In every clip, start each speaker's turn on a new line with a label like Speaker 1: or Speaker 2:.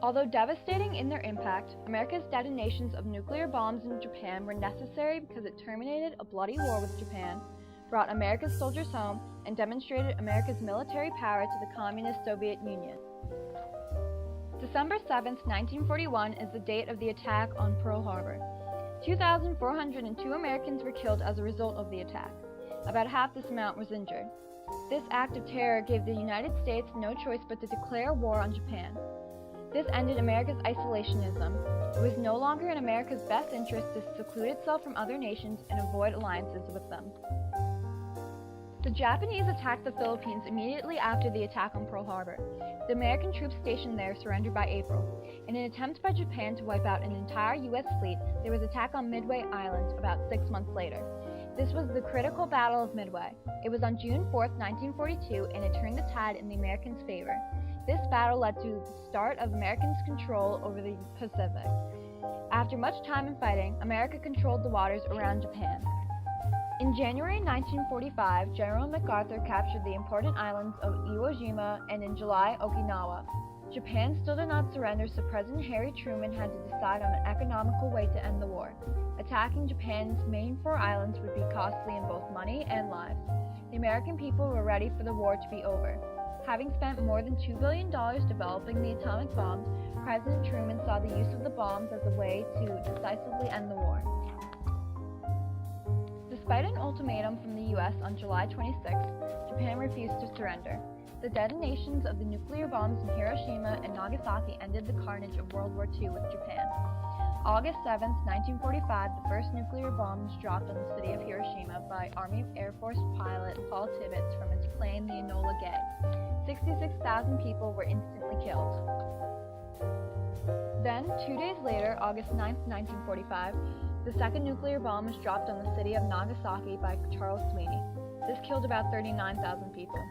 Speaker 1: Although devastating in their impact, America's detonations of nuclear bombs in Japan were necessary because it terminated a bloody war with Japan, brought America's soldiers home, and demonstrated America's military power to the communist Soviet Union. December 7, 1941 is the date of the attack on Pearl Harbor. 2,402 Americans were killed as a result of the attack. About half this amount was injured. This act of terror gave the United States no choice but to declare war on Japan. This ended America's isolationism. It was no longer in America's best interest to seclude itself from other nations and avoid alliances with them. The Japanese attacked the Philippines immediately after the attack on Pearl Harbor. The American troops stationed there surrendered by April. In an attempt by Japan to wipe out an entire U.S. fleet, there was an attack on Midway Island about 6 months later. This was the critical Battle of Midway. It was on June 4, 1942, and it turned the tide in the Americans' favor. This battle led to the start of Americans' control over the Pacific. After much time and fighting, America controlled the waters around Japan. In January 1945, General MacArthur captured the important islands of Iwo Jima and in July, Okinawa. Japan still did not surrender, so President Harry Truman had to decide on an economical way to end the war. Attacking Japan's main 4 islands would be costly in both money and lives. The American people were ready for the war to be over. Having spent more than $2 billion developing the atomic bombs, President Truman saw the use of the bombs as a way to decisively end the war. Despite an ultimatum from the U.S. on July 26, Japan refused to surrender. The detonations of the nuclear bombs in Hiroshima and Nagasaki ended the carnage of World War II with Japan. August 7, 1945, the first nuclear bomb was dropped on the city of Hiroshima by Army Air Force pilot Paul Tibbets from his plane, the Enola Gay. 66,000 people were instantly killed. Then, 2 days later, August 9, 1945, the second nuclear bomb was dropped on the city of Nagasaki by Charles Sweeney. This killed about 39,000 people.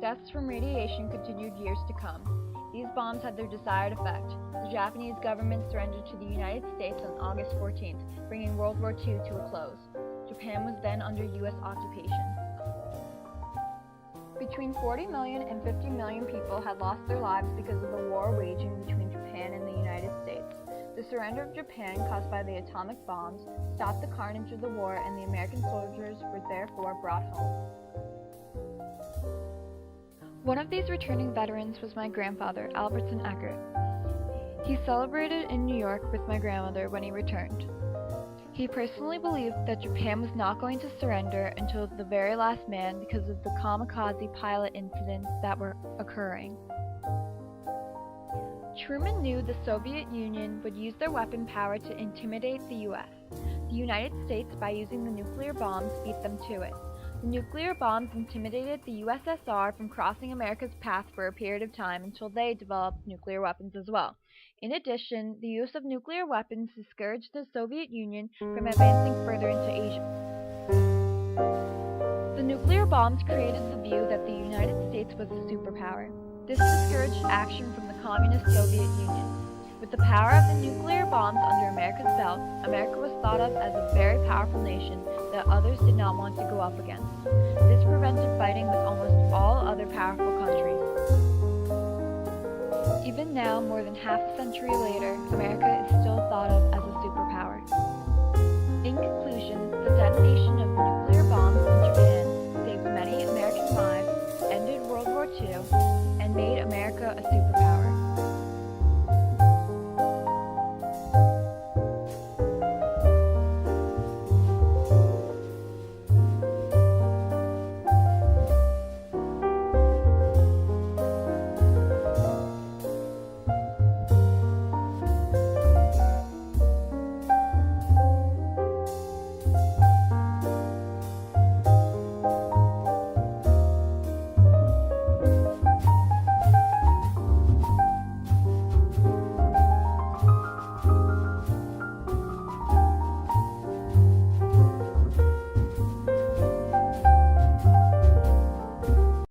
Speaker 1: Deaths from radiation continued years to come. These bombs had their desired effect. The Japanese government surrendered to the United States on August 14th, bringing World War II to a close. Japan was then under U.S. occupation. Between 40 million and 50 million people had lost their lives because of the war waging between Japan and the United States. The surrender of Japan, caused by the atomic bombs, stopped the carnage of the war, and the American soldiers were therefore brought home. One of these returning veterans was my grandfather, Albertson Eckert. He celebrated in New York with my grandmother when he returned. He personally believed that Japan was not going to surrender until the very last man because of the kamikaze pilot incidents that were occurring. Truman knew the Soviet Union would use their weapon power to intimidate the U.S. The United States, by using the nuclear bombs, beat them to it. The nuclear bombs intimidated the USSR from crossing America's path for a period of time until they developed nuclear weapons as well. In addition, the use of nuclear weapons discouraged the Soviet Union from advancing further into Asia. The nuclear bombs created the view that the United States was a superpower. This discouraged action from the communist Soviet Union. With the power of the nuclear bombs under America's belt, America was thought of as a very powerful nation that others did not want to go up against. This prevented fighting with almost all other powerful countries. Even now, more than half a century later, America is still thought of as a superpower. In conclusion, the detonation of nuclear bombs in Japan saved many American lives, ended World War II, and made America a superpower.